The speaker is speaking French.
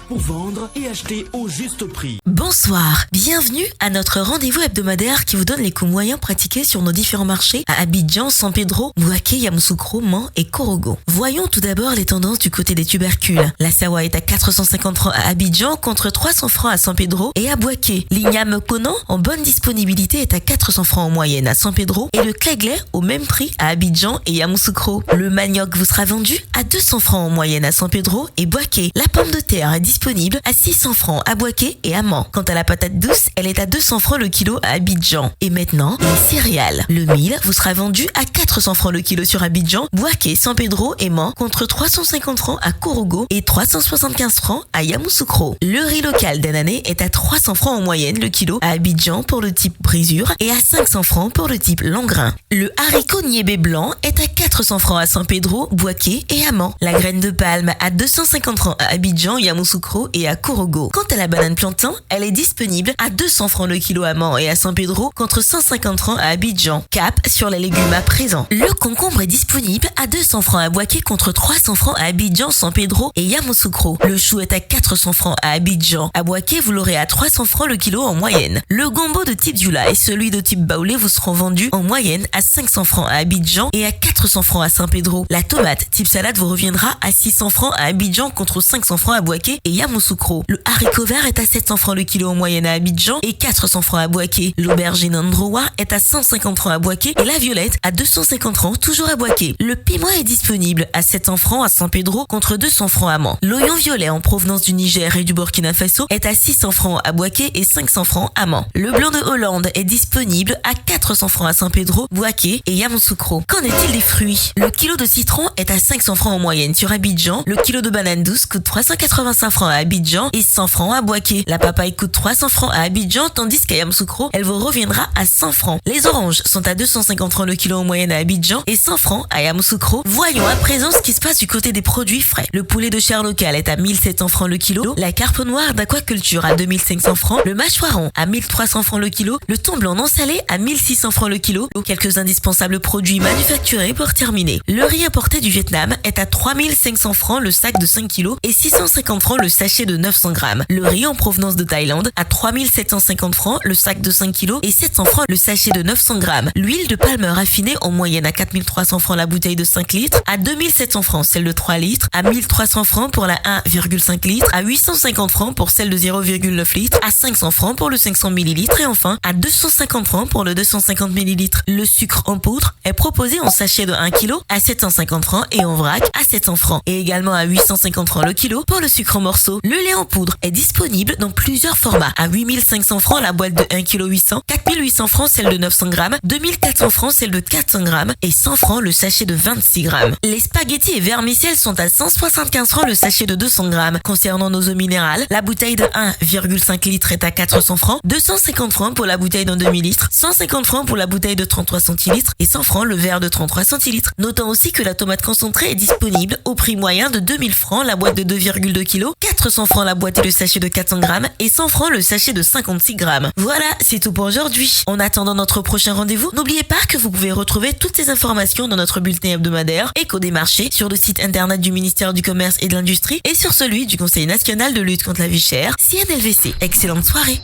pour vendre et acheter au juste prix. Bonsoir, bienvenue à notre rendez-vous hebdomadaire qui vous donne les coûts moyens pratiqués sur nos différents marchés à Abidjan, San Pedro, Bouaké, Yamoussoukro, Mans et Korogo. Voyons tout d'abord les tendances du côté des tubercules. La sawa est à 450 francs à Abidjan contre 300 francs à San Pedro et à Bouaké. L'igname Conan en bonne disponibilité est à 400 francs en moyenne à San Pedro et le cléglé au même prix à Abidjan et Yamoussoukro. Le manioc vous sera vendu à 200 francs en moyenne à San Pedro et Bouaké. La pomme de terre est disponible à 600 francs à Bouaké et à Mans. Quant à la patate douce, elle est à 200 francs le kilo à Abidjan. Et maintenant, les céréales. Le mil vous sera vendu à 400 francs le kilo sur Abidjan, Bouaké, San Pedro et Mans contre 350 francs à Korogo et 375 francs à Yamoussoukro. Le riz local d'année est à 300 francs en moyenne le kilo à Abidjan pour le type brisure et à 500 francs pour le type long grain. Le haricot niébé blanc est à 400 francs à San Pedro, Bouaké et à Mans. La graine de palme à 250 francs à Abidjan, Yamoussoukro et à Korogo. Quant à la banane plantain, elle est disponible à 200 francs le kilo à Mans et à San Pedro contre 150 francs à Abidjan. Cap sur les légumes à présent. Le concombre est disponible à 200 francs à Bouaké contre 300 francs à Abidjan, San Pedro et Yamoussoukro. Le chou est à 400 francs à Abidjan. À Bouaké, vous l'aurez à 300 francs le kilo en moyenne. Le gombo de type Dioula et celui de type Baoulé vous seront vendus en moyenne à 500 francs à Abidjan et à 400 francs à San Pedro. La tomate type salade vous reviendra à 600 francs à Abidjan contre 500 francs à Bouaké et Yamoussoukro. Le haricot vert est à 700 francs le kilo en moyenne à Abidjan et 400 francs à Bouaké. L'aubergine Androa est à 150 francs à Bouaké et la violette à 250 francs toujours à Bouaké. Le piment est disponible à 700 francs à San Pedro contre 200 francs à Mans. L'oignon violet en provenance du Niger et du Burkina Faso est à 600 francs à Bouaké et 500 francs à Mans. Le blanc de Hollande est disponible à 400 francs à San Pedro, Bouaké et Yamoussoukro. Qu'en est-il des fruits? Le kilo de citron est à 500 francs en moyenne sur Abidjan. Le kilo de banane douce coûte 385 francs à Abidjan et 100 francs à Bouaké. La papaye coûte 300 francs à Abidjan tandis qu'à Yamoussoukro, elle vous reviendra à 100 francs. Les oranges sont à 250 francs le kilo en moyenne à Abidjan et 100 francs à Yamoussoukro. Voyons à présent ce qui se passe du côté des produits frais. Le poulet de chair local est à 1700 francs le kilo. La carpe noire d'aquaculture à 2500 francs. Le mâchoiron à 1300 francs le kilo. Le thon blanc non salé à 1600 francs le kilo. Quelques indispensables produits manufacturés pour terminer. Le riz importé du Vietnam est à 3500 francs le sac de 5 kg et 650 francs le sachet de 900 grammes. Le riz en provenance de Thaïlande à 3750 francs le sac de 5 kg et 700 francs le sachet de 900 grammes. L'huile de palme raffinée en moyenne à 4300 francs la bouteille de 5 litres, à 2700 francs celle de 3 litres, à 1300 francs pour la 1,5 litres, à 850 francs pour celle de 0,9 litres, à 500 francs pour le 500 ml et enfin à 250 francs pour le 250 ml. Le sucre en poudre est proposé en sachet de 1 kg à 750 francs et en vrac à 700 francs et également à 850 francs le kilo pour le sucre en morceaux. Le lait en poudre est disponible dans plusieurs formats à 8500 francs la boîte de 1 kg 800, 4800 francs celle de 900 grammes, 2400 francs celle de 400 grammes et 100 francs le sachet de 26 grammes. Les spaghettis et vermicelles sont à 175 francs le sachet de 200 grammes. Concernant nos eaux minérales, la bouteille de 1,5 litre est à 400 francs, 250 francs pour la bouteille d'un demi-litre, 150 francs pour la bouteille de 33 centilitres et 100 francs le verre de 33 centilitres. Notons aussi que la tomate concentrée est disponible au prix moyen de 2000 francs la boîte de 2,2 kg, 400 francs la boîte et le sachet de 400 grammes et 100 francs le sachet de 56 grammes. Voilà, c'est tout pour aujourd'hui. En attendant notre prochain rendez-vous, n'oubliez pas que vous pouvez retrouver toutes ces informations dans notre bulletin hebdomadaire Écho des marchés sur le site internet du ministère du Commerce et de l'Industrie et sur celui du Conseil national de lutte contre la vie chère, CNLVC. Excellente soirée.